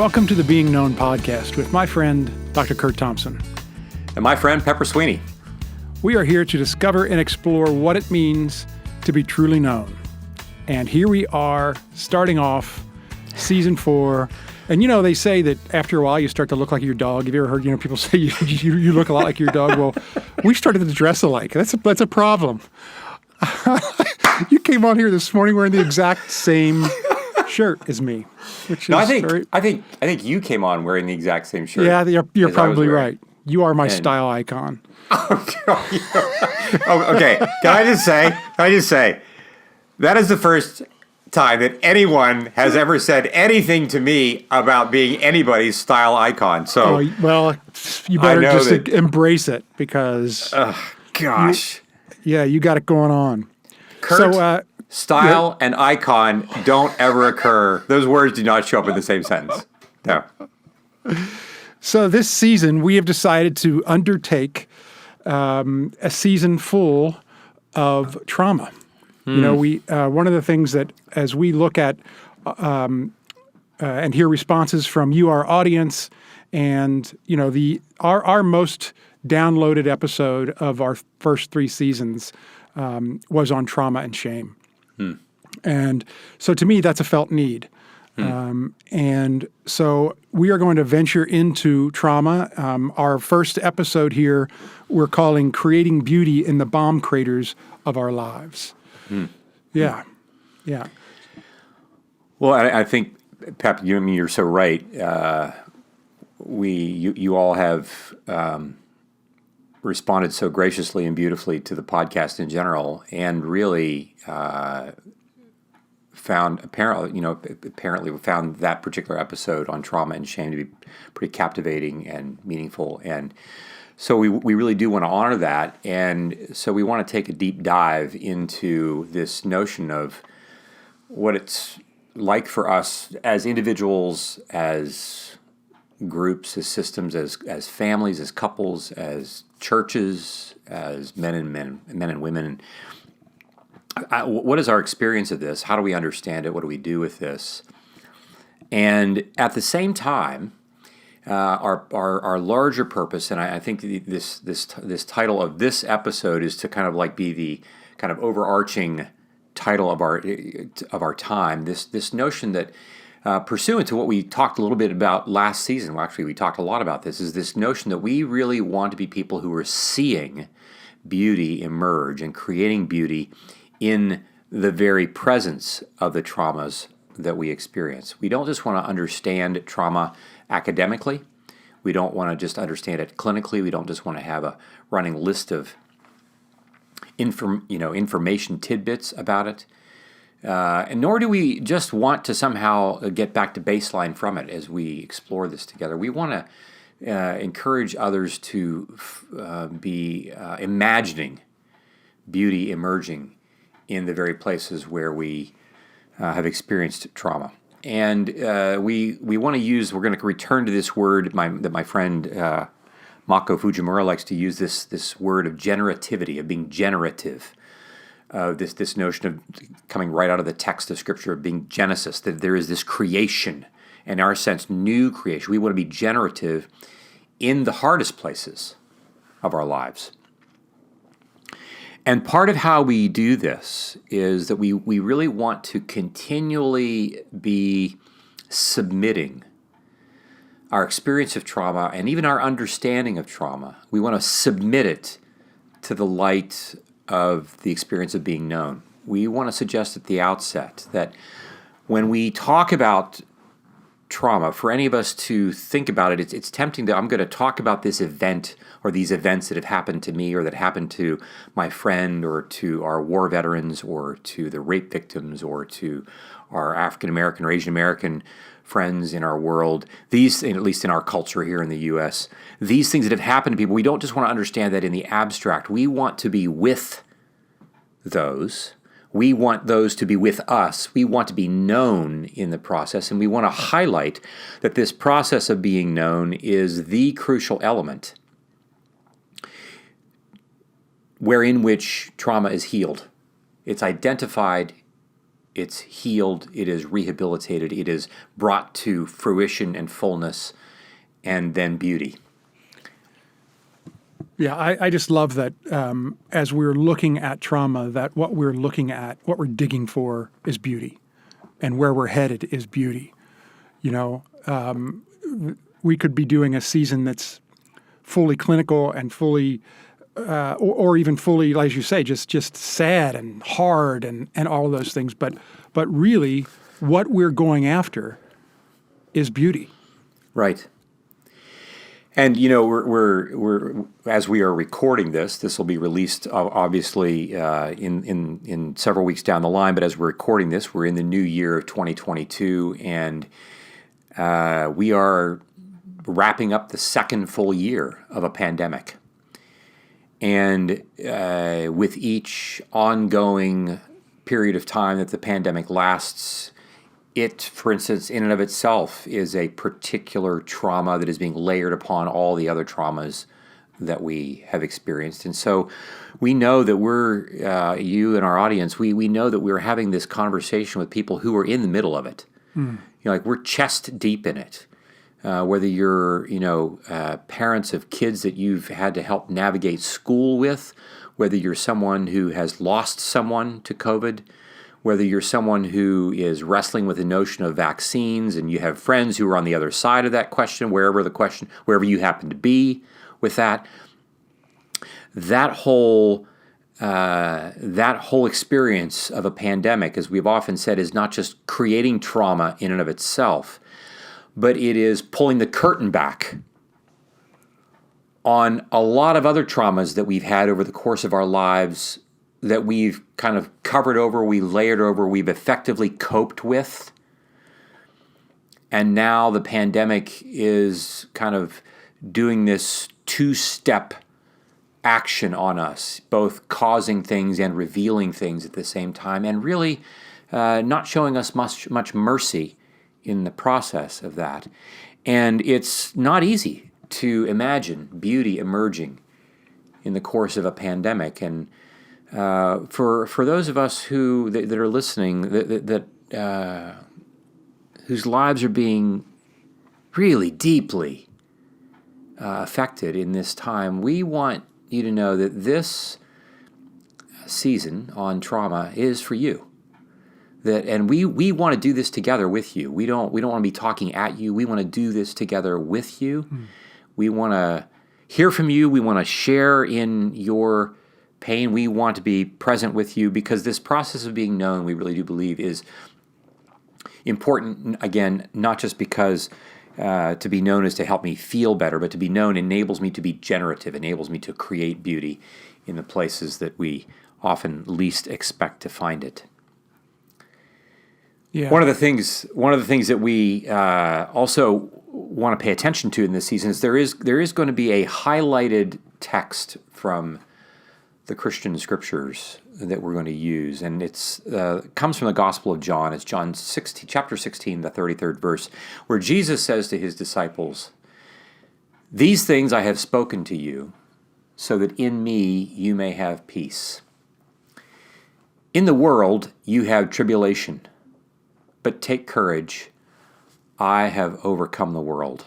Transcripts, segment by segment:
Welcome to the Being Known podcast with my friend, Dr. Kurt Thompson. And my friend, Pepper Sweeney. We are here to discover and explore what it means to be truly known. And here we are, starting off season 4. And you know, they say that after a while you start to look like your dog. Have you ever heard, people say you look a lot like your dog? Well, we started to dress alike. That's a problem. You came on here this morning wearing the exact same shirt as me, which is I think you came on wearing the exact same shirt. Yeah, you're probably right. You are my style icon. Okay. Can I just say, that is the first time that anyone has ever said anything to me about being anybody's style icon. So, well, you better just embrace it because. Gosh. You got it going on. Kurt, style and icon don't ever occur. Those words do not show up in the same sentence. No. So this season, we have decided to undertake a season full of trauma. You know, we one of the things that as we look at and hear responses from you, our audience, and our most downloaded episode of our first 3 seasons was on trauma and shame. And so to me, that's a felt need. And so we are going to venture into trauma. Our first episode here, we're calling Creating Beauty in the Bomb Craters of Our Lives. Yeah. Well, I think, Pep, you're so right. You all have responded so graciously and beautifully to the podcast in general, and really apparently found that particular episode on trauma and shame to be pretty captivating and meaningful. And so we really do want to honor that. And so we want to take a deep dive into this notion of what it's like for us as individuals, as groups, as systems, as families, as couples, as churches, as men and women. What is our experience of this? How do we understand it? What do we do with this? And at the same time, our larger purpose, and I think this title of this episode is to kind of like be the kind of overarching title of our time. This notion that pursuant to what we talked a little bit about last season, well, actually we talked a lot about this, is this notion that we really want to be people who are seeing beauty emerge and creating beauty in the very presence of the traumas that we experience. We don't just want to understand trauma academically. We don't want to just understand it clinically. We don't just want to have a running list of information tidbits about it. And nor do we just want to somehow get back to baseline from it as we explore this together. We want to encourage others to be imagining beauty emerging in the very places where we have experienced trauma. And we're going to return to this word that my friend Mako Fujimura likes to use, this word of generativity, of being generative. This notion of coming right out of the text of Scripture of being Genesis, that there is this creation, in our sense, new creation. We want to be generative in the hardest places of our lives. And part of how we do this is that we really want to continually be submitting our experience of trauma and even our understanding of trauma. We want to submit it to the light of the experience of being known. We want to suggest at the outset that when we talk about trauma, for any of us to think about it, it's tempting that I'm going to talk about this event or these events that have happened to me or that happened to my friend or to our war veterans or to the rape victims or to our African American or Asian American friends in our world. These, at least in our culture here in the U.S., these things that have happened to people, we don't just want to understand that in the abstract. We want to be with those. We want those to be with us. We want to be known in the process, and we want to highlight that this process of being known is the crucial element wherein which trauma is healed. It's identified it's healed, it is rehabilitated, it is brought to fruition and fullness, and then beauty. Yeah, I just love that as we're looking at trauma, that what we're looking at, what we're digging for is beauty, and where we're headed is beauty. You know, we could be doing a season that's fully clinical and fully, or even fully, as you say, just sad and hard and all of those things. But really, what we're going after is beauty. Right. And you know, we're as we are recording this will be released obviously in several weeks down the line. But as we're recording this, we're in the new year of 2022, and we are wrapping up the second full year of a pandemic. And with each ongoing period of time that the pandemic lasts, it, for instance, in and of itself is a particular trauma that is being layered upon all the other traumas that we have experienced. And so we know that we're, you and our audience, we know that we're having this conversation with people who are in the middle of it. You know, like we're chest deep in it. Whether you're, parents of kids that you've had to help navigate school with, whether you're someone who has lost someone to COVID, whether you're someone who is wrestling with the notion of vaccines and you have friends who are on the other side of that question, wherever you happen to be with that, that whole experience of a pandemic, as we've often said, is not just creating trauma in and of itself, but it is pulling the curtain back on a lot of other traumas that we've had over the course of our lives that we've kind of covered over, we layered over, we've effectively coped with. And now the pandemic is kind of doing this two-step action on us, both causing things and revealing things at the same time, and really not showing us much mercy in the process of that. And it's not easy to imagine beauty emerging in the course of a pandemic. And for those of us that are listening, whose lives are being really deeply affected in this time, we want you to know that this season on trauma is for you. And we want to do this together with you. We don't want to be talking at you. We want to do this together with you. We want to hear from you. We want to share in your pain. We want to be present with you, because this process of being known, we really do believe, is important. Again, not just because to be known is to help me feel better, but to be known enables me to be generative, enables me to create beauty in the places that we often least expect to find it. Yeah. One of the things that we also want to pay attention to in this season is there is going to be a highlighted text from the Christian scriptures that we're going to use, and it comes from the Gospel of John. It's John 16, chapter 16, the 33rd verse, where Jesus says to his disciples, "These things I have spoken to you, so that in me you may have peace. In the world you have tribulation, but take courage, I have overcome the world."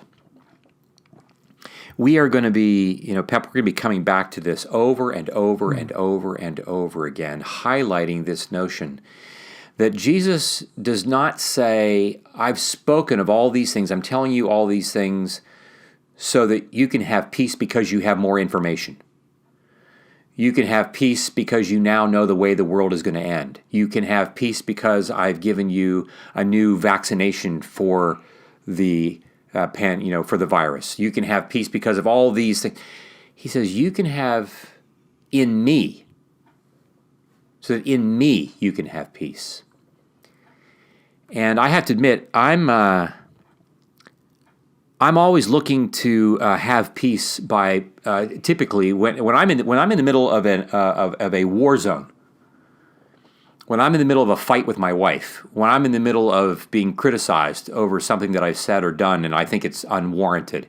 We are going to be, Pep, we're going to be coming back to this over and over and over and over again, highlighting this notion that Jesus does not say, "I've spoken of all these things, I'm telling you all these things so that you can have peace because you have more information. You can have peace because you now know the way the world is going to end. You can have peace because I've given you a new vaccination for the for the virus. You can have peace because of all these things." He says, you can have in me, so that in me you can have peace. And I have to admit, I'm always looking to have peace by typically when I'm in the middle of a war zone, when I'm in the middle of a fight with my wife, when I'm in the middle of being criticized over something that I've said or done and I think it's unwarranted,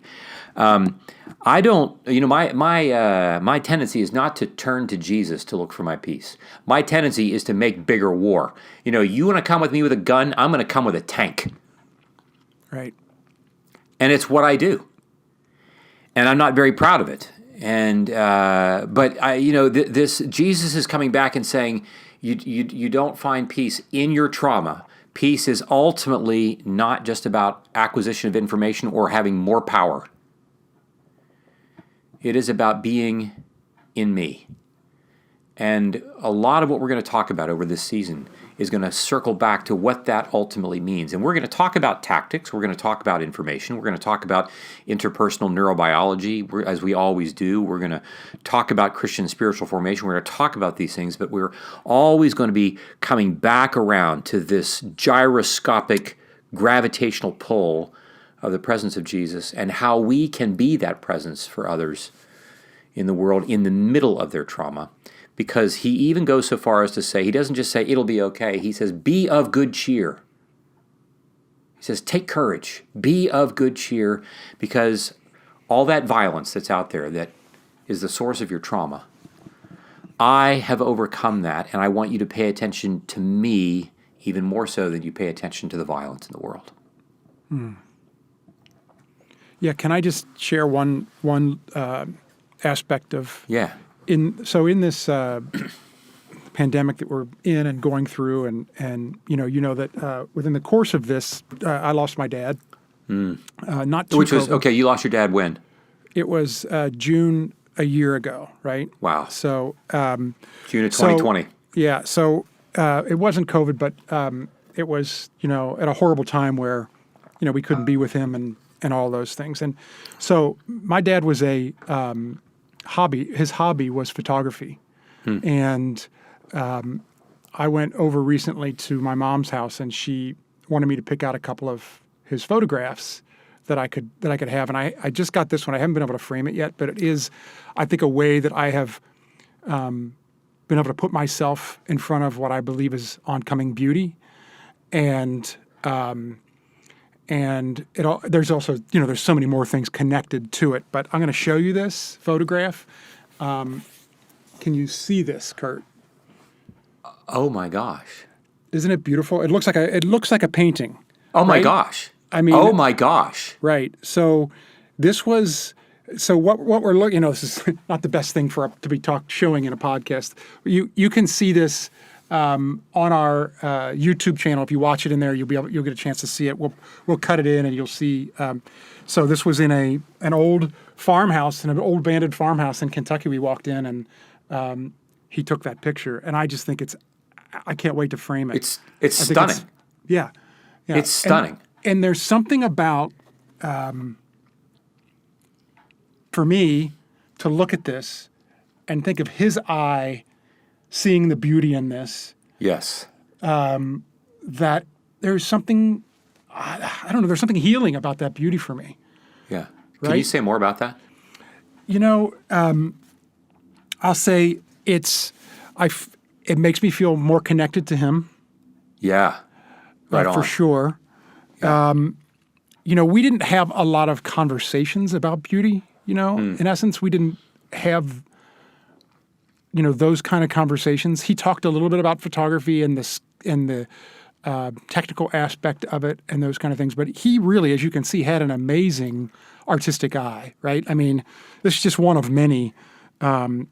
I don't, my tendency is not to turn to Jesus to look for my peace. My tendency is to make bigger war. You want to come with me with a gun, I'm going to come with a tank. Right. And it's what I do. And I'm not very proud of it. And this Jesus is coming back and saying, you don't find peace in your trauma. Peace is ultimately not just about acquisition of information or having more power. It is about being in me. And a lot of what we're going to talk about over this season is going to circle back to what that ultimately means. And we're going to talk about tactics. We're going to talk about information. We're going to talk about interpersonal neurobiology, as we always do. We're going to talk about Christian spiritual formation. We're going to talk about these things, but we're always going to be coming back around to this gyroscopic gravitational pull of the presence of Jesus and how we can be that presence for others in the world in the middle of their trauma. Because he even goes so far as to say, he doesn't just say, it'll be okay. He says, be of good cheer. He says, take courage. Be of good cheer, because all that violence that's out there that is the source of your trauma, I have overcome that, and I want you to pay attention to me even more so than you pay attention to the violence in the world. Yeah, can I just share one aspect of... Yeah. In this pandemic that we're in and going through, and that within the course of this, I lost my dad. Not to Which was, COVID. okay, you lost your dad when? It was June a year ago, right? Wow. So June of 2020. Yeah. So it wasn't COVID, but it was at a horrible time where we couldn't be with him and all those things. And so my dad was a his hobby was photography. And I went over recently to my mom's house, and she wanted me to pick out a couple of his photographs that I could have. And I just got this one. I haven't been able to frame it yet, but it is, I think, a way that I have been able to put myself in front of what I believe is oncoming beauty. And there's also, there's so many more things connected to it. But I'm going to show you this photograph. Can you see this, Kurt? Oh my gosh! Isn't it beautiful? It looks like a painting. Oh my right? gosh! I mean, oh my gosh! Right. So what we're looking. This is not the best thing to be showing in a podcast. You can see this. On our YouTube channel, if you watch it in there, you'll get a chance to see it. We'll cut it in, and you'll see. So this was in an old farmhouse, in an old abandoned farmhouse in Kentucky. We walked in, and he took that picture, and I just think I can't wait to frame it. It's stunning. Yeah. It's stunning. And there's something about, for me, to look at this and think of his eye seeing the beauty in this. Yes. That there's something, I don't know, there's something healing about that beauty for me. Yeah. Right? Can you say more about that? I'll say it makes me feel more connected to him. Yeah. Right on. For sure. Yeah. We didn't have a lot of conversations about beauty, In essence, we didn't have those kind of conversations. He talked a little bit about photography and the technical aspect of it and those kind of things. But he really, as you can see, had an amazing artistic eye, right? I mean, this is just one of many. And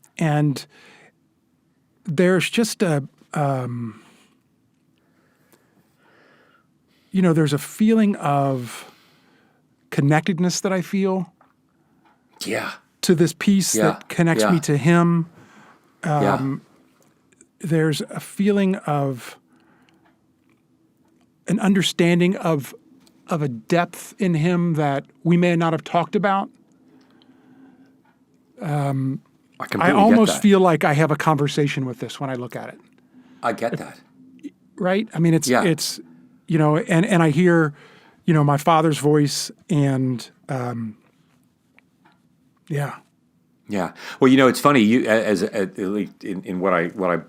there's just there's a feeling of connectedness that I feel. Yeah. To this piece that connects me to him. There's a feeling of an understanding of a depth in him that we may not have talked about. I almost feel like I have a conversation with this when I look at it. I get that. Right? I mean, it's and I hear, my father's voice and yeah. Yeah. Well, it's funny. You, as at least in what I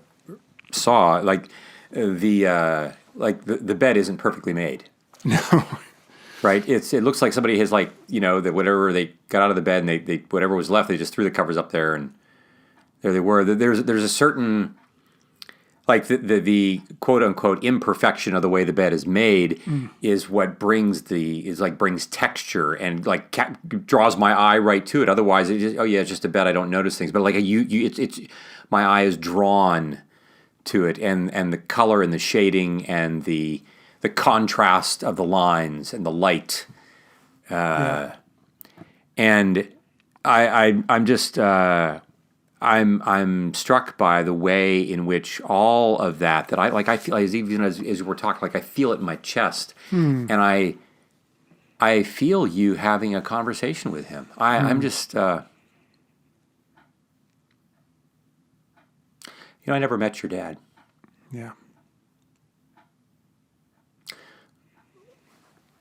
saw, like the bed isn't perfectly made. No. right? It looks like somebody has like, that whatever they got out of the bed and they whatever was left, they just threw the covers up there and there they were. There's a certain, like the quote unquote imperfection of the way the bed is made is what brings texture and like draws my eye right to it. Otherwise, it's just a bed. I don't notice things. But like it's my eye is drawn to it, and the color and the shading and the contrast of the lines and the light, and I'm just. I'm struck by the way in which all of that I feel as we're talking, like I feel it in my chest, and I feel you having a conversation with him. I'm just I never met your dad. Yeah.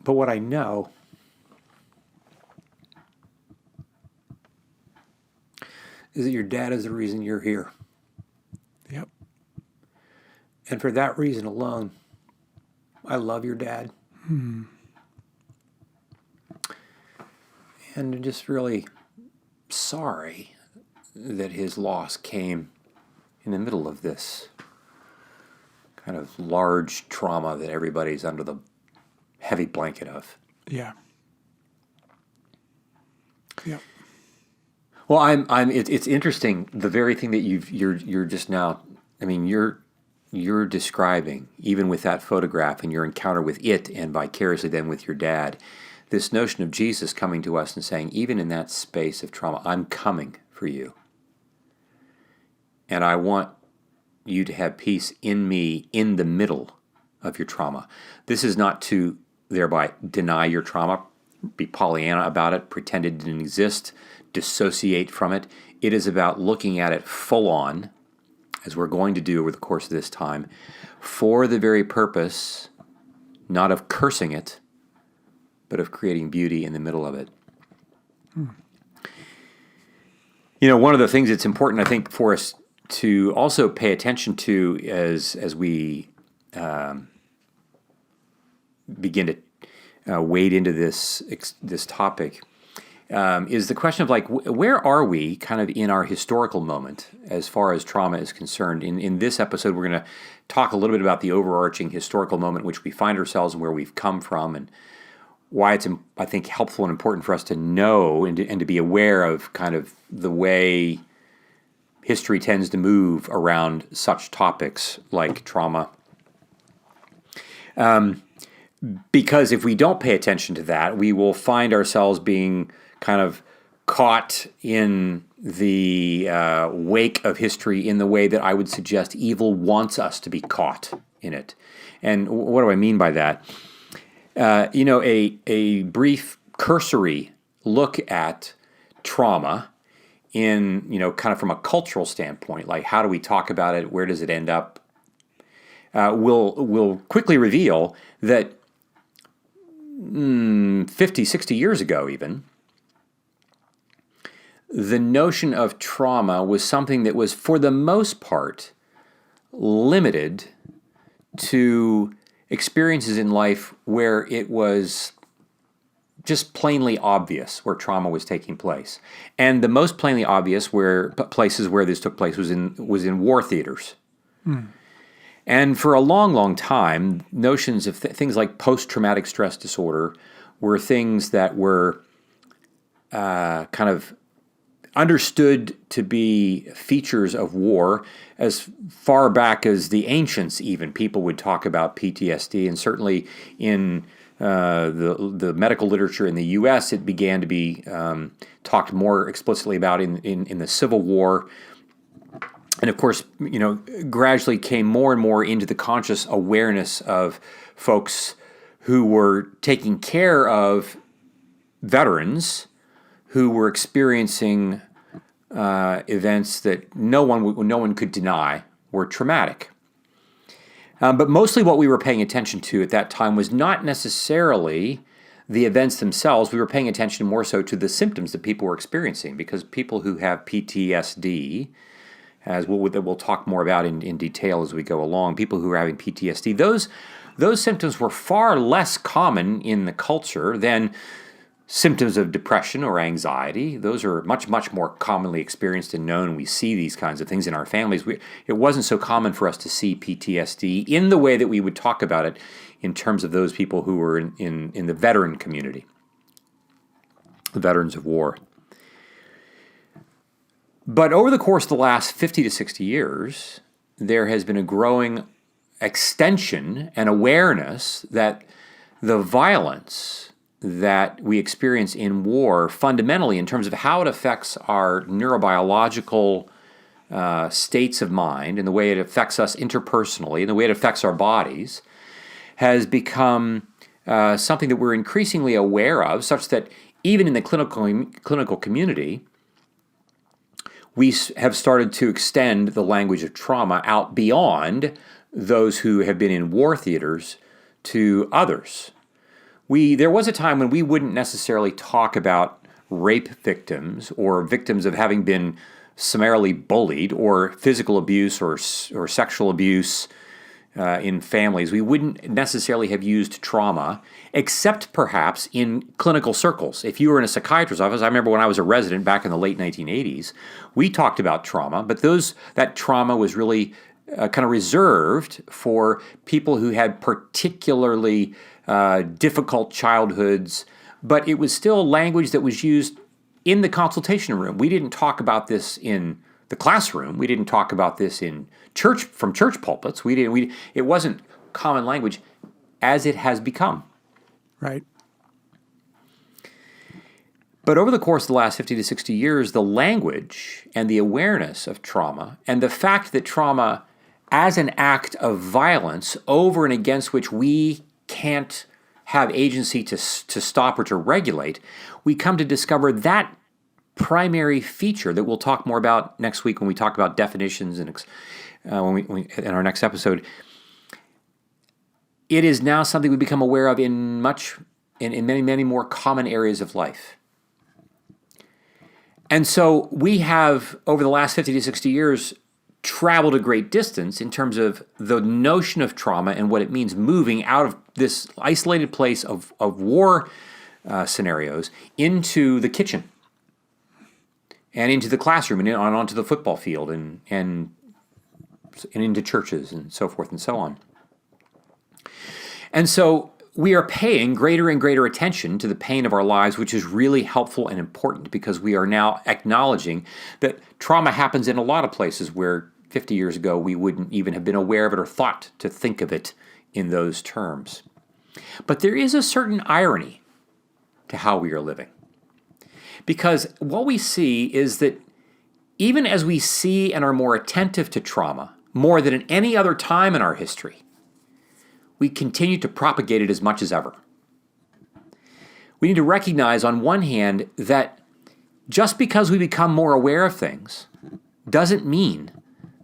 But what I know is that your dad is the reason you're here. Yep. And for that reason alone, I love your dad. And I'm just really sorry that his loss came in the middle of this kind of large trauma that everybody's under the heavy blanket of. Yeah. Yep. Well, it's interesting. The very thing that you're just now. I mean, you're describing, even with that photograph and your encounter with it, and vicariously then with your dad, this notion of Jesus coming to us and saying, even in that space of trauma, I'm coming for you, and I want you to have peace in me in the middle of your trauma. This is not to thereby deny your trauma, be Pollyanna about it, pretend it didn't exist, dissociate from it. It is about looking at it full on, as we're going to do over the course of this time, for the very purpose, not of cursing it, but of creating beauty in the middle of it. One of the things that's important, I think, for us to also pay attention to as we begin to wade into this topic is the question of like, where are we kind of in our historical moment as far as trauma is concerned? In this episode, we're going to talk a little bit about the overarching historical moment in which we find ourselves and where we've come from, and why it's, I think, helpful and important for us to know and to be aware of kind of the way history tends to move around such topics like trauma. Because if we don't pay attention to that, we will find ourselves being kind of caught in the wake of history in the way that I would suggest evil wants us to be caught in it. And what do I mean by that? A brief cursory look at trauma in, kind of from a cultural standpoint, like how do we talk about it, where does it end up, will quickly reveal that 50, 60 years ago even, the notion of trauma was something that was, for the most part, limited to experiences in life where it was just plainly obvious where trauma was taking place. And the most plainly obvious places where this took place was in war theaters. And for a long, long time, notions of things like post-traumatic stress disorder were things that were kind of understood to be features of war as far back as the ancients even. People would talk about PTSD, and certainly in the medical literature in the U.S., it began to be talked more explicitly about in the Civil War. And of course, gradually came more and more into the conscious awareness of folks who were taking care of veterans who were experiencing events that no one could deny were traumatic. But mostly what we were paying attention to at that time was not necessarily the events themselves. We were paying attention more so to the symptoms that people were experiencing, because people who have PTSD that we'll talk more about in detail as we go along, people who are having PTSD, those symptoms were far less common in the culture than symptoms of depression or anxiety. Those are much, much more commonly experienced and known. We see these kinds of things in our families. It wasn't so common for us to see PTSD in the way that we would talk about it in terms of those people who were in the veteran community, the veterans of war. But over the course of the last 50 to 60 years, there has been a growing extension and awareness that the violence that we experience in war, fundamentally in terms of how it affects our neurobiological states of mind and the way it affects us interpersonally and the way it affects our bodies, has become something that we're increasingly aware of, such that even in the clinical community, we have started to extend the language of trauma out beyond those who have been in war theaters to others. There was a time when we wouldn't necessarily talk about rape victims or victims of having been summarily bullied or physical abuse or sexual abuse in families. We wouldn't necessarily have used trauma, except perhaps in clinical circles. If you were in a psychiatrist's office, I remember when I was a resident back in the late 1980s, we talked about trauma, but that trauma was really kind of reserved for people who had particularly difficult childhoods, but it was still language that was used in the consultation room. We didn't talk about this in the classroom. We didn't talk about this in church, from church pulpits. It wasn't common language as it has become. Right. But over the course of the last 50 to 60 years, the language and the awareness of trauma and the fact that trauma as an act of violence over and against which we can't have agency to stop or to regulate, we come to discover that primary feature that we'll talk more about next week when we talk about definitions and in our next episode. It is now something we become aware of in many, many more common areas of life. And so we have, over the last 50 to 60 years, traveled a great distance in terms of the notion of trauma and what it means moving out of this isolated place of war scenarios into the kitchen and into the classroom and onto the football field and into churches and so forth and so on. And so we are paying greater and greater attention to the pain of our lives, which is really helpful and important because we are now acknowledging that trauma happens in a lot of places where 50 years ago we wouldn't even have been aware of it or thought to think of it in those terms. But there is a certain irony to how we are living. Because what we see is that even as we see and are more attentive to trauma, more than at any other time in our history, we continue to propagate it as much as ever. We need to recognize, on one hand, that just because we become more aware of things doesn't mean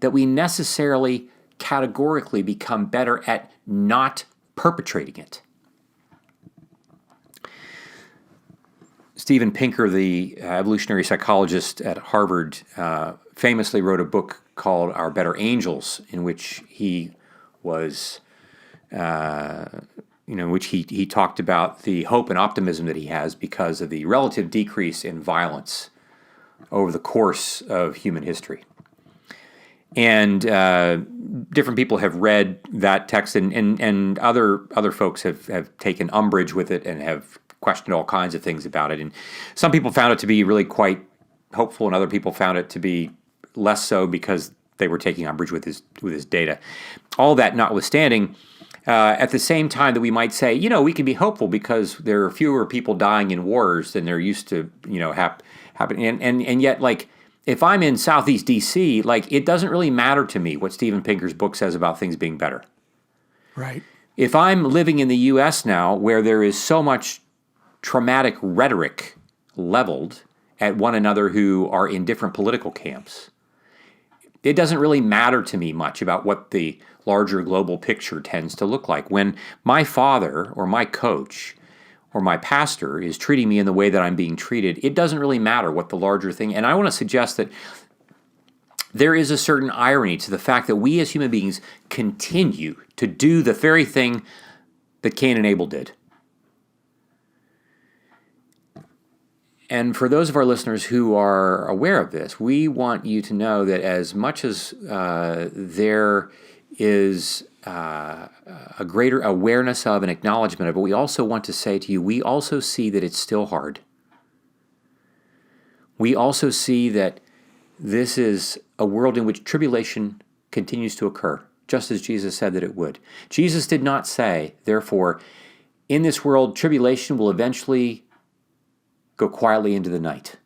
that we necessarily categorically become better at not perpetrating it. Steven Pinker, the evolutionary psychologist at Harvard, famously wrote a book called Our Better Angels, in which he was, he talked about the hope and optimism that he has because of the relative decrease in violence over the course of human history. And different people have read that text, and other folks have taken umbrage with it and have questioned all kinds of things about it. And some people found it to be really quite hopeful, and other people found it to be less so because they were taking umbrage with his data. All that notwithstanding, at the same time that we might say, we can be hopeful because there are fewer people dying in wars than there used to, happen. And yet, if I'm in Southeast D.C., it doesn't really matter to me what Steven Pinker's book says about things being better. Right. If I'm living in the U.S. now, where there is so much traumatic rhetoric leveled at one another who are in different political camps, it doesn't really matter to me much about what the larger global picture tends to look like. When my father or my coach or my pastor is treating me in the way that I'm being treated, it doesn't really matter what the larger thing. And I want to suggest that there is a certain irony to the fact that we as human beings continue to do the very thing that Cain and Abel did. And for those of our listeners who are aware of this, we want you to know that as much as there is a greater awareness of and acknowledgement of it, we also want to say to you, we also see that it's still hard. We also see that this is a world in which tribulation continues to occur, just as Jesus said that it would. Jesus did not say, therefore, in this world, tribulation will eventually go quietly into the night.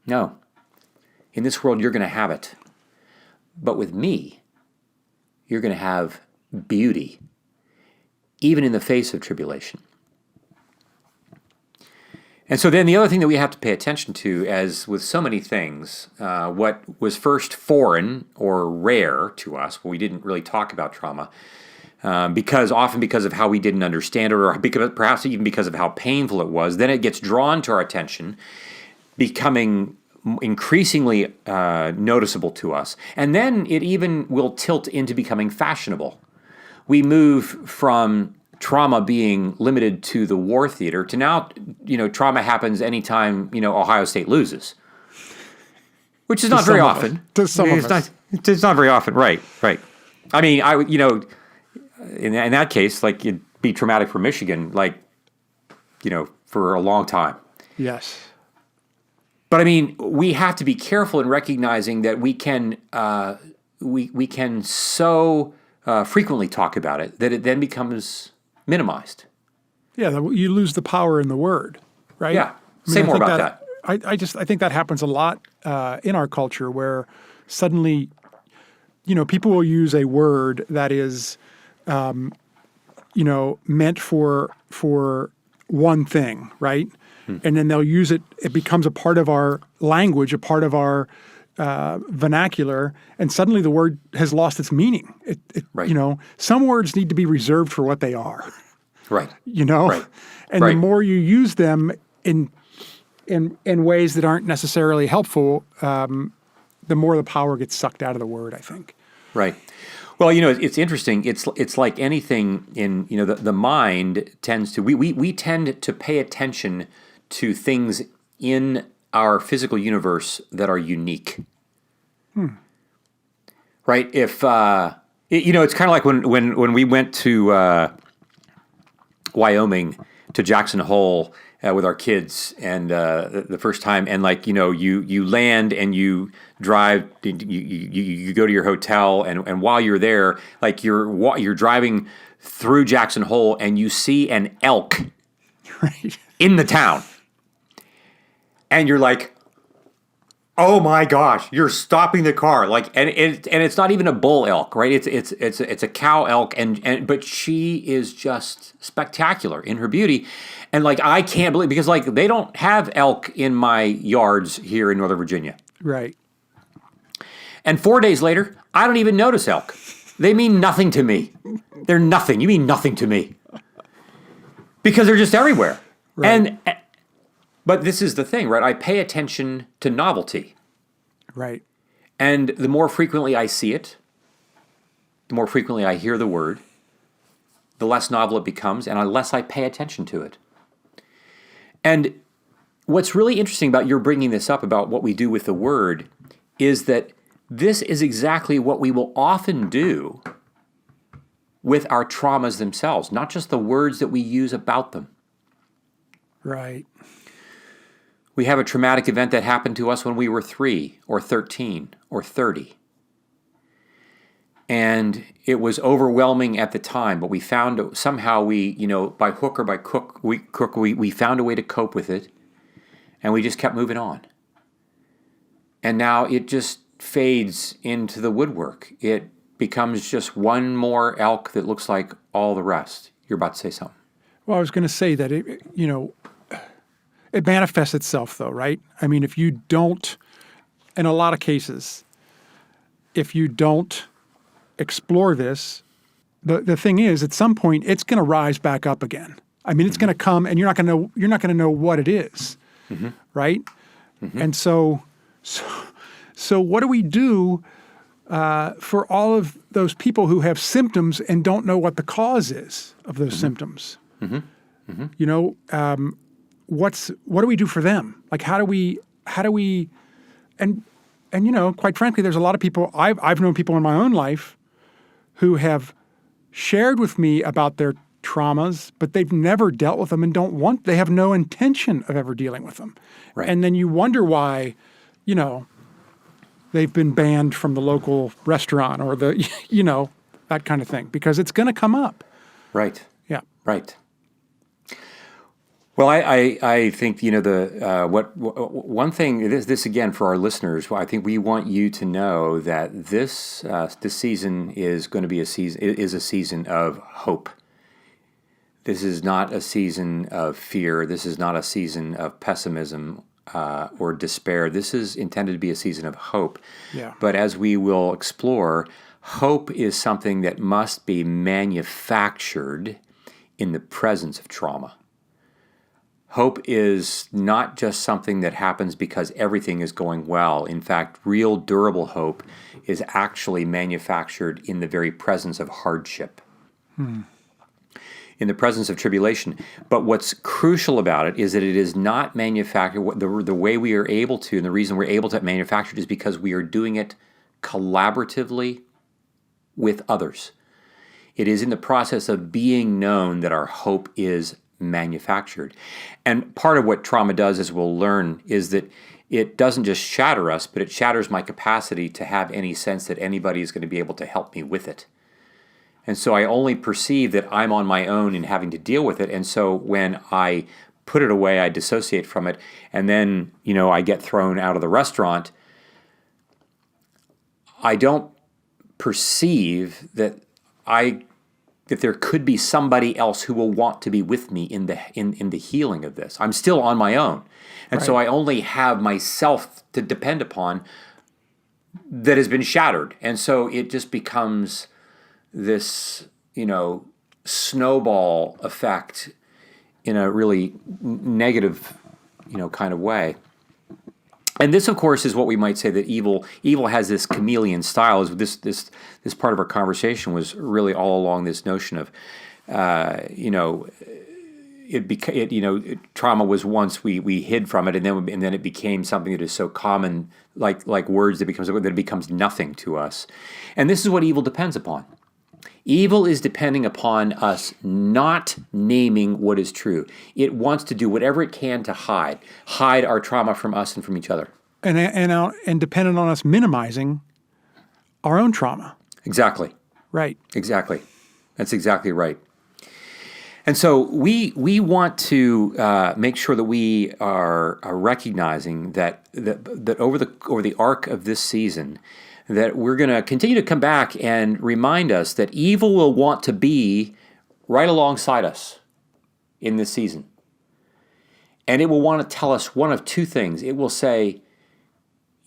No. In this world, you're going to have it. But with me, you're going to have beauty, even in the face of tribulation. And so then the other thing that we have to pay attention to, as with so many things, what was first foreign or rare to us, when we didn't really talk about trauma, because of how we didn't understand it, or perhaps even because of how painful it was, then it gets drawn to our attention, becoming increasingly noticeable to us. And then it even will tilt into becoming fashionable. We move from trauma being limited to the war theater to now, trauma happens anytime, Ohio State loses. Which is not very often. To some of us. It's not very often, right. I mean, in that case, like, it'd be traumatic for Michigan, for a long time. Yes. But I mean, we have to be careful in recognizing that we can so frequently talk about it that it then becomes minimized. Yeah, you lose the power in the word, right? Yeah. Say more about that. I think that happens a lot in our culture, where suddenly, people will use a word that is, meant for one thing, right? And then they'll use it. It becomes a part of our language, a part of our vernacular, and suddenly the word has lost its meaning. Right. Some words need to be reserved for what they are. Right. Right. And the more you use them in ways that aren't necessarily helpful, the more the power gets sucked out of the word, I think. Right. Well, it's interesting. It's like anything in, the mind tends to, we tend to pay attention to things in our physical universe that are unique. Right? If, it's kind of like when we went to Wyoming, to Jackson Hole with our kids, and the first time, and you land and you drive, you go to your hotel, and while you're there, you're driving through Jackson Hole, and you see an elk in the town, and you're like, oh my gosh! You're stopping the car, and it's not even a bull elk, right? It's a cow elk, but she is just spectacular in her beauty, and I can't believe, because they don't have elk in my yards here in Northern Virginia, right? And 4 days later, I don't even notice elk. They mean nothing to me. They're nothing. You mean nothing to me, because they're just everywhere, right. But this is the thing, right? I pay attention to novelty. Right. And the more frequently I see it, the more frequently I hear the word, the less novel it becomes, and the less I pay attention to it. And what's really interesting about your bringing this up about what we do with the word is that this is exactly what we will often do with our traumas themselves, not just the words that we use about them. Right. We have a traumatic event that happened to us when we were 3 or 13 or 30. And it was overwhelming at the time, but we found somehow by hook or by crook, we found a way to cope with it, and we just kept moving on. And now it just fades into the woodwork. It becomes just one more elk that looks like all the rest. You're about to say something. Well, I was going to say that it manifests itself, though, right? I mean, if you don't, in a lot of cases, if you don't explore this, the thing is, at some point, it's going to rise back up again. I mean, it's going to come, and you're not going to know what it is, right? And so So what do we do for all of those people who have symptoms and don't know what the cause is of those symptoms? You know, what do we do for them? Like, how do we, and you know, quite frankly, there's a lot of people, I've known people in my own life who have shared with me about their traumas, but they've never dealt with them and they have no intention of ever dealing with them. Right. And then you wonder why, you know, they've been banned from the local restaurant or you know, that kind of thing, because it's going to come up. Right. Yeah. Right. Well, I think, you know, one thing, this again for our listeners, I think we want you to know that this season is going to be a season of hope. This is not a season of fear. This is not a season of pessimism or despair. This is intended to be a season of hope. Yeah. But as we will explore, hope is something that must be manufactured in the presence of trauma. Hope is not just something that happens because everything is going well. In fact, real durable hope is actually manufactured in the very presence of hardship, in the presence of tribulation. But what's crucial about it is that it is not manufactured. The way we are able to, and the reason we're able to manufacture it is because we are doing it collaboratively with others. It is in the process of being known that our hope is manufactured. And part of what trauma does, as we'll learn, is that it doesn't just shatter us, but it shatters my capacity to have any sense that anybody is going to be able to help me with it. And so I only perceive that I'm on my own in having to deal with it. And so when I put it away, I dissociate from it, and then, you know, I get thrown out of the restaurant, I don't perceive that there could be somebody else who will want to be with me in the healing of this. I'm still on my own. And so I only have myself to depend upon that has been shattered. And so it just becomes this, you know, snowball effect in a really negative, you know, kind of way. And this, of course, is what we might say that evil has this chameleon style. This part of our conversation was really all along this notion of, you know, trauma was once we hid from it, and then it became something that is so common, like words, that it becomes nothing to us. And this is what evil depends upon. Evil is depending upon us not naming what is true. It wants to do whatever it can to hide our trauma from us and from each other. And dependent on us minimizing our own trauma. Exactly. Right. Exactly. That's exactly right. And so we want to make sure that we are recognizing that over the arc of this season, that we're going to continue to come back and remind us that evil will want to be right alongside us in this season. And it will want to tell us one of two things. It will say,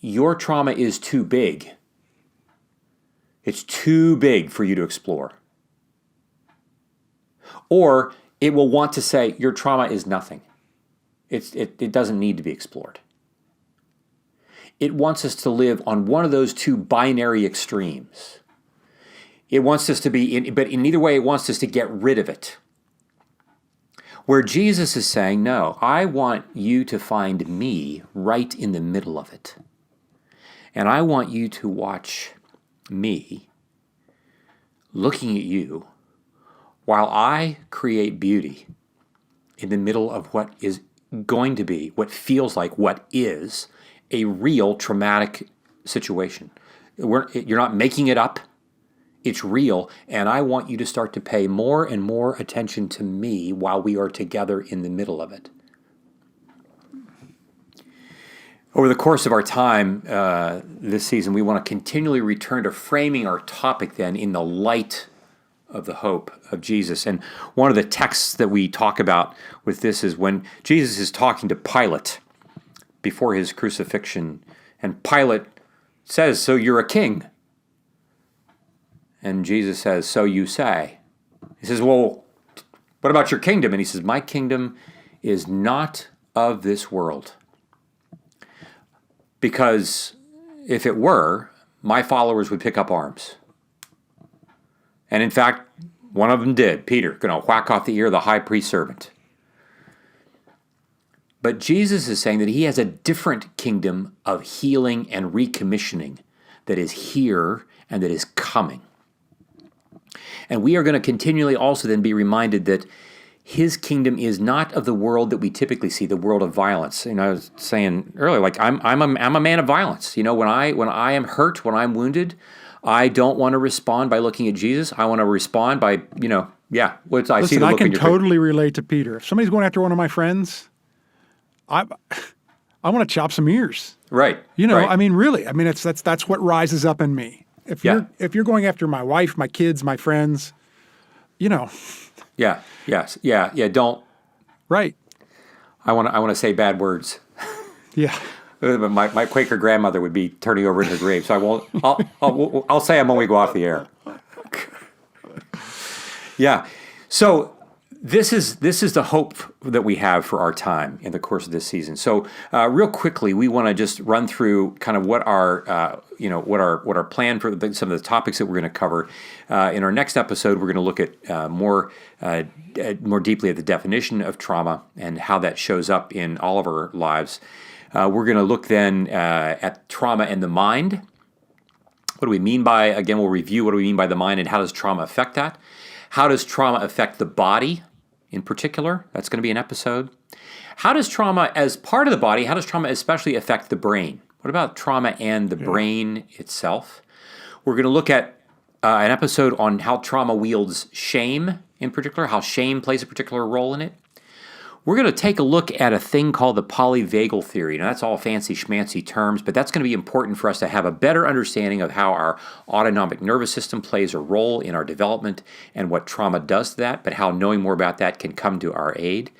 your trauma is too big. It's too big for you to explore. Or it will want to say, your trauma is nothing. It doesn't need to be explored. It wants us to live on one of those two binary extremes. It wants us to be, but in either way, it wants us to get rid of it. Where Jesus is saying, no, I want you to find me right in the middle of it. And I want you to watch me looking at you while I create beauty in the middle of what is going to be, what feels like, what is a real traumatic situation. You're not making it up. It's real, and I want you to start to pay more and more attention to me while we are together in the middle of it. Over the course of our time this season, we want to continually return to framing our topic then in the light of the hope of Jesus. And one of the texts that we talk about with this is when Jesus is talking to Pilate before his crucifixion, and Pilate says, so you're a king. And Jesus says, so you say. He says, well, what about your kingdom? And he says, my kingdom is not of this world. Because if it were, my followers would pick up arms. And in fact, one of them did. Peter, going to whack off the ear of the high priest servant. But Jesus is saying that he has a different kingdom of healing and recommissioning that is here and that is coming. And we are going to continually also then be reminded that his kingdom is not of the world that we typically see, the world of violence. I was saying earlier, like I'm a man of violence. When I am hurt, when I'm wounded, I don't want to respond by looking at Jesus. I want to respond by, I see the look I in your can totally relate to Peter. If somebody's going after one of my friends, I want to chop some ears. Right. Right. Really. That's what rises up in me. If you're going after my wife, my kids, my friends, Yeah. Yes. Yeah. Yeah. Don't. Right. I want to say bad words. Yeah. My Quaker grandmother would be turning over in her grave, so I won't. I'll say them when we go off the air. Yeah. So this is the hope that we have for our time in the course of this season. So real quickly, we want to just run through kind of what our plan for some of the topics that we're going to cover. In our next episode, we're going to look at more deeply at the definition of trauma and how that shows up in all of our lives. We're going to look then at trauma and the mind. What do we mean by, again, we'll review what do we mean by the mind and how does trauma affect that? How does trauma affect the body in particular? That's going to be an episode. How does trauma, as part of the body, how does trauma especially affect the brain? What about trauma and the brain itself? We're going to look at an episode on how trauma wields shame in particular, how shame plays a particular role in it. We're going to take a look at a thing called the polyvagal theory. Now, that's all fancy schmancy terms, but that's going to be important for us to have a better understanding of how our autonomic nervous system plays a role in our development and what trauma does to that, but how knowing more about that can come to our aid.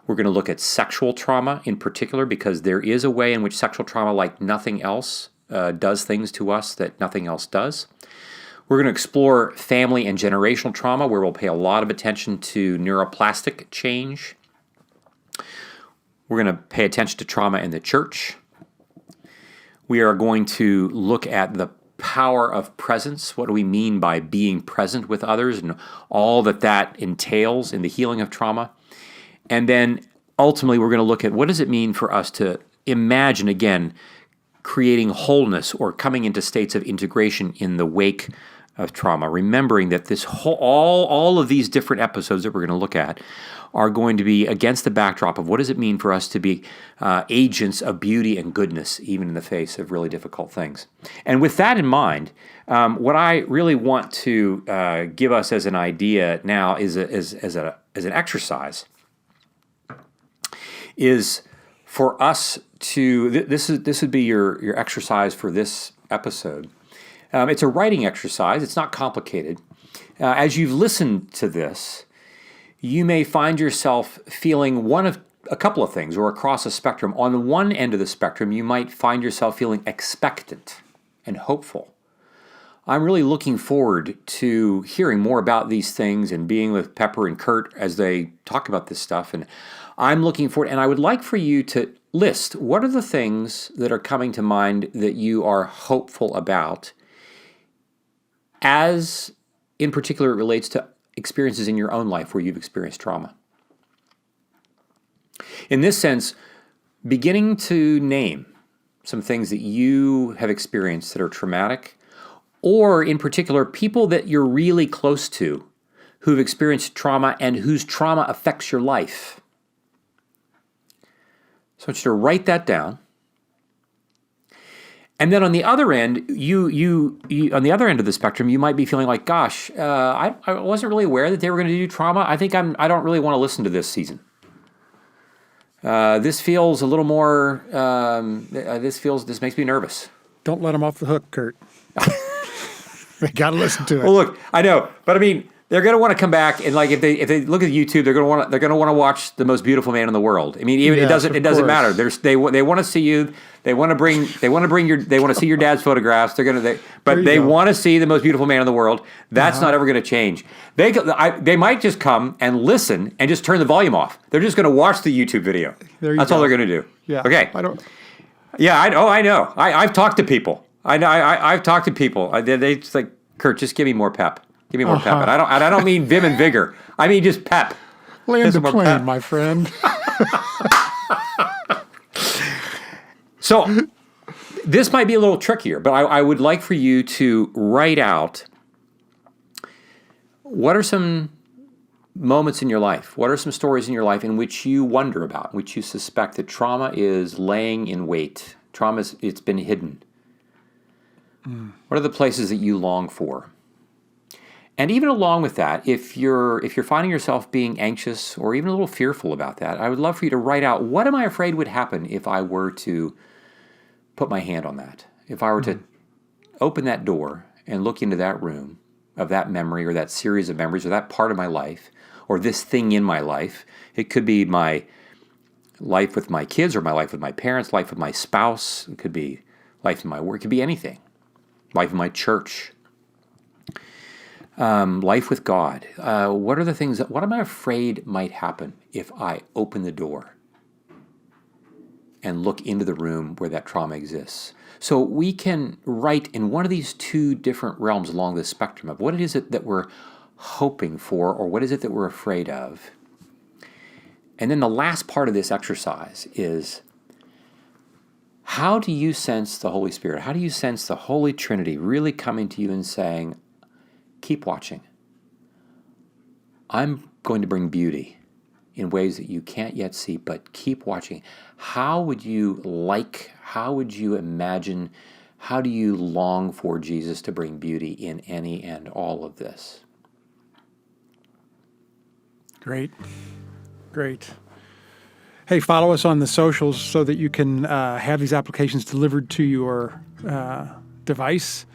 We're going to look at sexual trauma in particular because there is a way in which sexual trauma, like nothing else, does things to us that nothing else does. We're going to explore family and generational trauma, where we'll pay a lot of attention to neuroplastic change. We're going to pay attention to trauma in the church. We are going to look at the power of presence. What do we mean by being present with others and all that entails in the healing of trauma? And then ultimately, we're going to look at what does it mean for us to imagine, again, creating wholeness or coming into states of integration in the wake of trauma, remembering that this all of these different episodes that we're going to look at are going to be against the backdrop of what does it mean for us to be agents of beauty and goodness, even in the face of really difficult things. And with that in mind, what I really want to give us as an idea now is an exercise is for us to this would be your exercise for this episode. It's a writing exercise. It's not complicated. As you've listened to this, you may find yourself feeling one of a couple of things or across a spectrum. On one end of the spectrum, you might find yourself feeling expectant and hopeful. I'm really looking forward to hearing more about these things and being with Pepper and Kurt as they talk about this stuff. And I'm looking forward, and I would like for you to list what are the things that are coming to mind that you are hopeful about as, in particular, it relates to experiences in your own life where you've experienced trauma. In this sense, beginning to name some things that you have experienced that are traumatic, or in particular, people that you're really close to who've experienced trauma and whose trauma affects your life. So I want you to write that down. And then on the other end, you on the other end of the spectrum, you might be feeling like, gosh, I wasn't really aware that they were going to do trauma. I think I don't really want to listen to this season. This feels a little more. This makes me nervous. Don't let them off the hook, Kurt. They got to listen to it. Well, look, I know, but I mean, they're going to want to come back and like if they look at YouTube, they're going to want to watch The Most Beautiful Man in the World. I mean, even it doesn't matter. They want to see you. They want to see your dad's photographs. They want to see The Most Beautiful Man in the World. That's not ever going to change. They might just come and listen and just turn the volume off. They're just going to watch the YouTube video. That's all they're going to do. Yeah. Okay. Yeah, I know. I know. I've talked to people. I've talked to people. They just like, Kurt, just give me more pep. Give me more pep. And I don't mean vim and vigor. I mean just pep. Land the More plane, pep. my friend. So this might be a little trickier, but I would like for you to write out what are some moments in your life, what are some stories in your life in which you wonder about, which you suspect that trauma is laying in wait. It's been hidden. What are the places that you long for? And even along with that, if you're finding yourself being anxious or even a little fearful about that, I would love for you to write out, what am I afraid would happen if I were to put my hand on that? If I were to open that door and look into that room of that memory or that series of memories or that part of my life or this thing in my life. It could be my life with my kids or my life with my parents, life with my spouse. It could be life in my work. It could be anything. Life in my church. Life with God. What are the things what am I afraid might happen if I open the door and look into the room where that trauma exists? So we can write in one of these two different realms along the spectrum of what it is that we're hoping for or what is it that we're afraid of. And then the last part of this exercise is, how do you sense the Holy Spirit? How do you sense the Holy Trinity really coming to you and saying, keep watching. I'm going to bring beauty in ways that you can't yet see, but keep watching. How would you imagine, how do you long for Jesus to bring beauty in any and all of this? Great. Hey, follow us on the socials so that you can have these applications delivered to your device.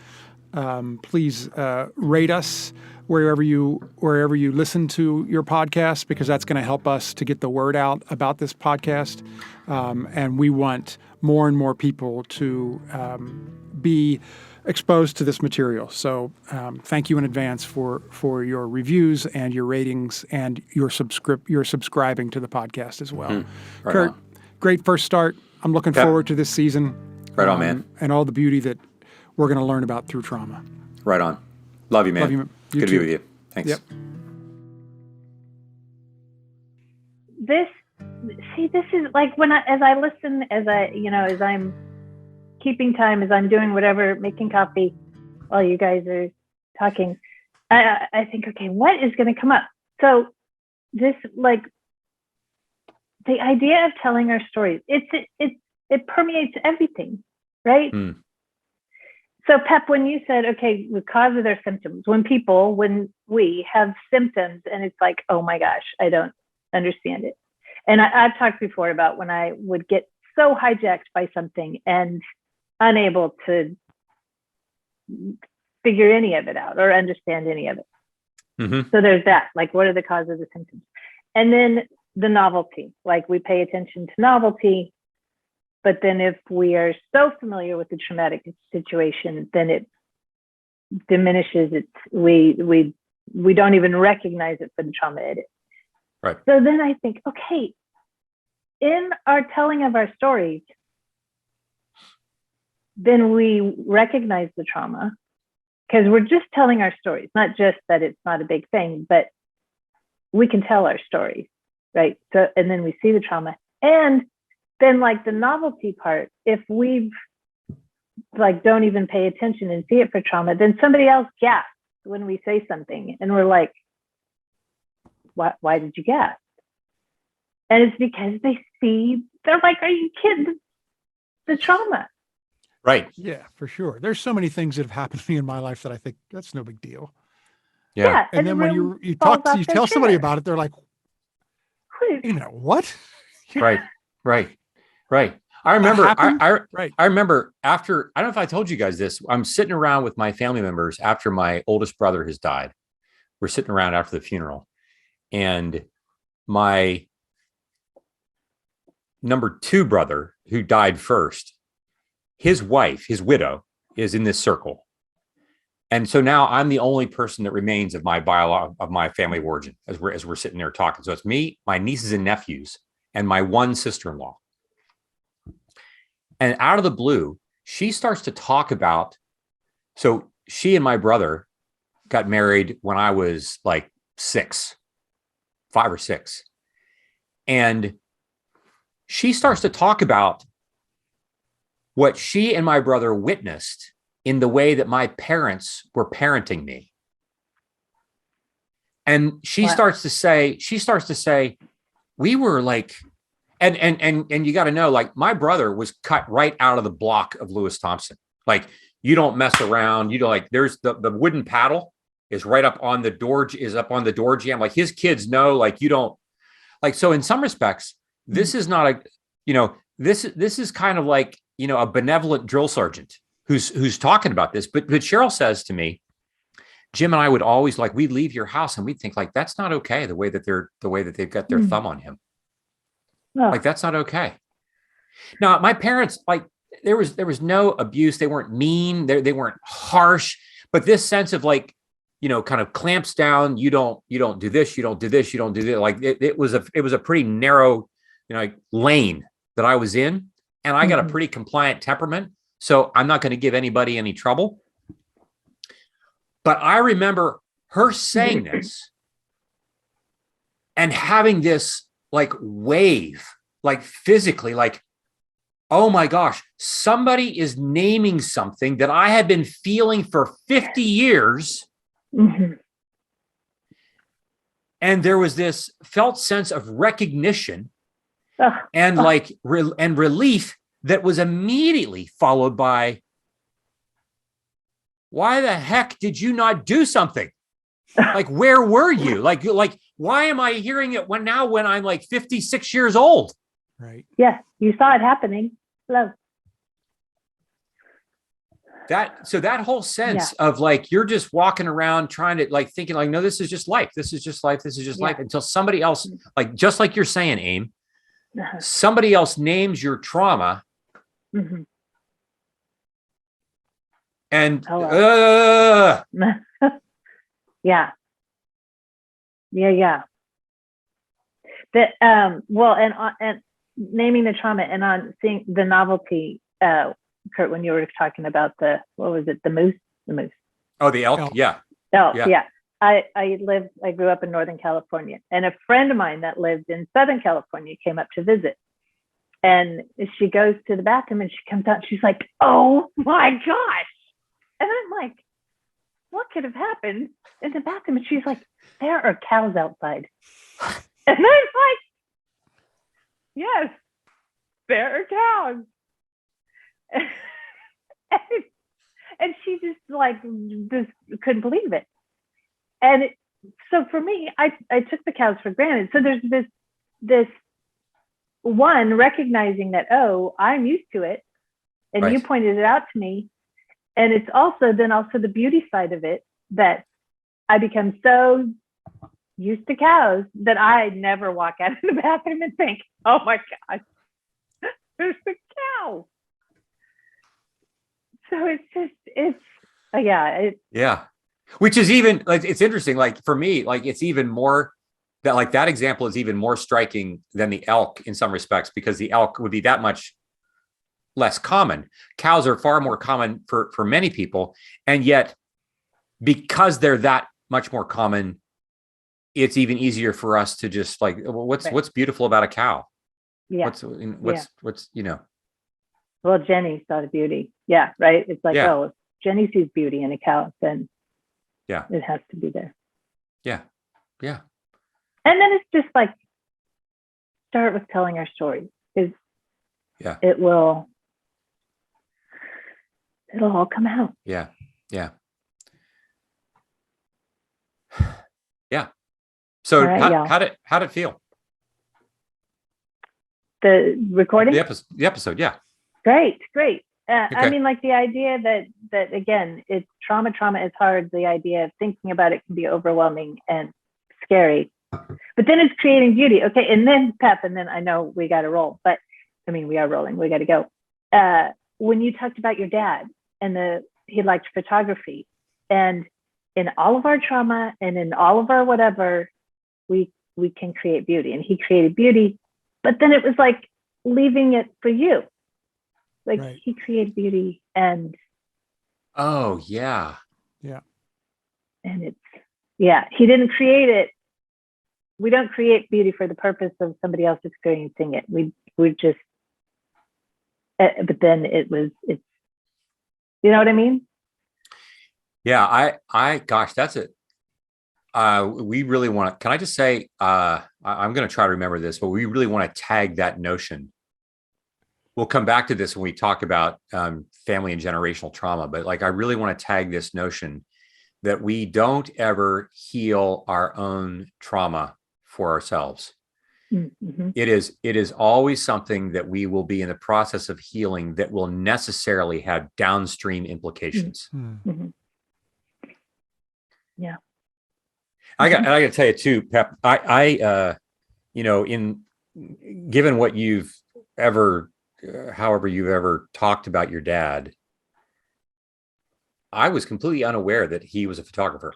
Please rate us wherever you listen to your podcast, because that's going to help us to get the word out about this podcast. And we want more and more people to be exposed to this material. So thank you in advance for your reviews and your ratings and your subscribing to the podcast as well. Right Kurt, on. great first start. I'm looking forward to this season. Right on, man. And all the beauty that we're going to learn about through trauma. Right on. Love you, man. Love you. You Good too. to be with you. Thanks. Yep. This is like as I'm keeping time, as I'm doing whatever, making coffee while you guys are talking, I think, okay, what is going to come up? So this, like, the idea of telling our stories, it permeates everything, right? Mm. So Pep, when you said, okay, the cause of their symptoms, when we have symptoms and it's like, oh my gosh, I don't understand it. And I've talked before about when I would get so hijacked by something and unable to figure any of it out or understand any of it. Mm-hmm. So there's that, like, what are the causes of the symptoms? And then the novelty, like, we pay attention to novelty, but then if we are so familiar with the traumatic situation, then it diminishes it. We don't even recognize it for the trauma it is. Right. So then I think, okay, in our telling of our stories, then we recognize the trauma, because we're just telling our stories, not just that it's not a big thing, but we can tell our stories, right? So, and then we see the trauma. And then, like, the novelty part, if we've, like, don't even pay attention and see it for trauma, then somebody else gasps when we say something and we're like, why did you gasp? And it's because they're like, are you kidding? The trauma. Right. Yeah, for sure. There's so many things that have happened to me in my life that I think that's no big deal. Yeah. And then when you tell somebody about it, they're like, what? Right. I remember, Right. I remember after, I don't know if I told you guys this, I'm sitting around with my family members after my oldest brother has died. We're sitting around after the funeral, and my number 2 brother, who died first, his wife, his widow, is in this circle. And so now I'm the only person that remains of my family of origin as we're sitting there talking. So it's me, my nieces and nephews, and my one sister-in-law. And out of the blue, she starts to talk about, so she and my brother got married when I was like 5 or 6. And she starts to talk about what she and my brother witnessed in the way that my parents were parenting me. And she starts to say, we were like, and you got to know, like, my brother was cut right out of the block of Lewis Thompson. Like, you don't mess around. You don't, like, there's the wooden paddle is right up on the door, jam. Like, his kids know, like, you don't, like, so in some respects, this is not this is kind of like, a benevolent drill sergeant who's talking about this. But Cheryl says to me, Jim and I would always, like, we'd leave your house and we'd think, like, that's not okay. The way that they've got their thumb on him. Oh. Like, that's not okay. Now, my parents, like, there was no abuse. They weren't mean. They weren't harsh, but this sense of, like, kind of clamps down. You don't do this. You don't do this. You don't do that. Like, it was a pretty narrow, like, lane that I was in, and I got a pretty compliant temperament. So I'm not going to give anybody any trouble. But I remember her saying this and having this, like, wave, like, physically, like, oh my gosh, somebody is naming something that I had been feeling for 50 years. Mm-hmm. And there was this felt sense of recognition and like and relief that was immediately followed by, why the heck did you not do something? Like, where were you? Like, why am I hearing it when I'm like 56 years old? Right. Yeah, you saw it happening. Hello. That whole sense of, like, you're just walking around trying to, like, thinking, like, no, this is just life. This is just life. This is just life, until somebody else, like, just like you're saying, Aim, somebody else names your trauma. Mm-hmm. And yeah. That well, and naming the trauma, and on seeing the novelty, Kurt, when you were talking about the moose. Oh, the elk. Yeah. Yeah. I grew up in Northern California, and a friend of mine that lived in Southern California came up to visit. And she goes to the bathroom and she comes out and she's like, oh my gosh. And I'm like, what could have happened in the bathroom? And she's like, there are cows outside. And I'm like, yes, there are cows. And she just, like, just couldn't believe it. And so for me, I took the cows for granted. So there's this one, recognizing that, oh, I'm used to it. And you pointed it out to me. And it's also the beauty side of it, that I become so used to cows that I never walk out of the bathroom and think, oh my gosh, there's a cow. So yeah. Which is even, like, it's interesting. Like, for me, like, it's even more that, like, that example is even more striking than the elk in some respects, because the elk would be that much less common. Cows are far more common for many people. And yet, because they're that much more common, it's even easier for us to just, like, what's beautiful about a cow? Yeah. What's Well, Jenny saw the beauty. Yeah. Right. It's like, Yeah. oh, if Jenny sees beauty in a cow, then it has to be there. Yeah. Yeah. And then it's just like, start with telling our stories, because it'll all come out. Yeah. Yeah. Yeah. So how'd it feel? The recording? The episode. Yeah. Great. Okay. I mean, like, the idea that again, it's trauma is hard. The idea of thinking about it can be overwhelming and scary, but then it's creating beauty. Okay. And then Pep, and then I know we got to roll, but I mean, we are rolling, we got to go. When you talked about your dad and he liked photography, and in all of our trauma and in all of our whatever, we can create beauty, and he created beauty, but then it was like leaving it for you. Like Right. he created beauty, and Oh, yeah. it's, yeah, he didn't create it. We don't create beauty for the purpose of somebody else experiencing it. We just, but then it's, you know what I mean? Yeah, gosh, that's it. We really want to, can I just say, I'm going to try to remember this, but we really want to tag that notion. We'll come back to this when we talk about family and generational trauma, but like, I really want to tag this notion that we don't ever heal our own trauma for ourselves. Mm-hmm. It is always something that we will be in the process of healing that will necessarily have downstream implications. Mm-hmm. Yeah. I got to tell you too, Pep, in given what you've ever, however you've ever talked about your dad, I was completely unaware that he was a photographer.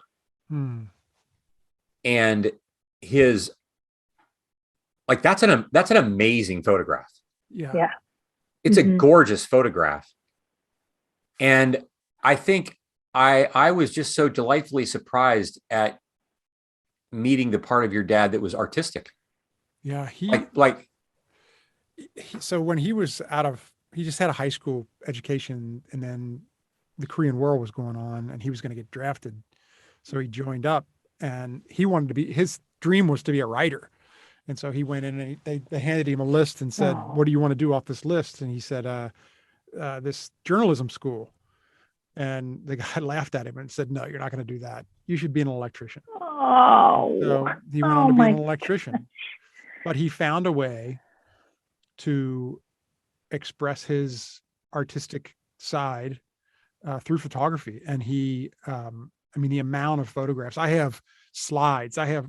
And his, like, that's an amazing photograph. Yeah. It's a gorgeous photograph. And I think I was just so delightfully surprised at meeting the part of your dad that was artistic. Yeah. So when he was he just had a high school education, and then the Korean War was going on and he was going to get drafted. So he joined up, and his dream was to be a writer. And so he went in and they handed him a list and said, "What do you want to do off this list?" And he said, "This journalism school." And the guy laughed at him and said, "No, you're not going to do that. You should be an electrician." Oh. So he went on to be an electrician, but he found a way to express his artistic side through photography. And the amount of photographs, I have slides, I have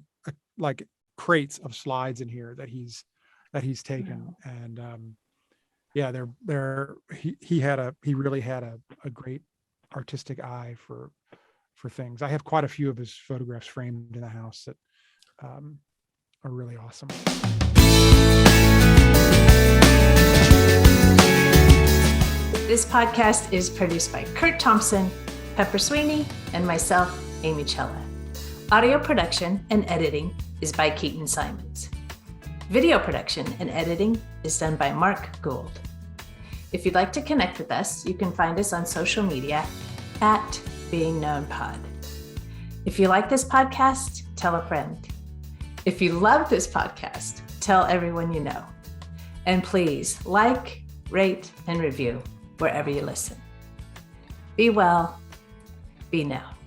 like crates of slides in here that he's taken. And he really had a great artistic eye for things. I have quite a few of his photographs framed in the house that are really awesome. This podcast is produced by Kurt Thompson, Pepper Sweeney, and myself, Amy Chella. Audio production and editing is by Keaton Simons. Video production and editing is done by Mark Gould. If you'd like to connect with us, you can find us on social media at BeingKnownPod. If you like this podcast, tell a friend. If you love this podcast, tell everyone you know. And please like, rate, and review wherever you listen. Be well, be known.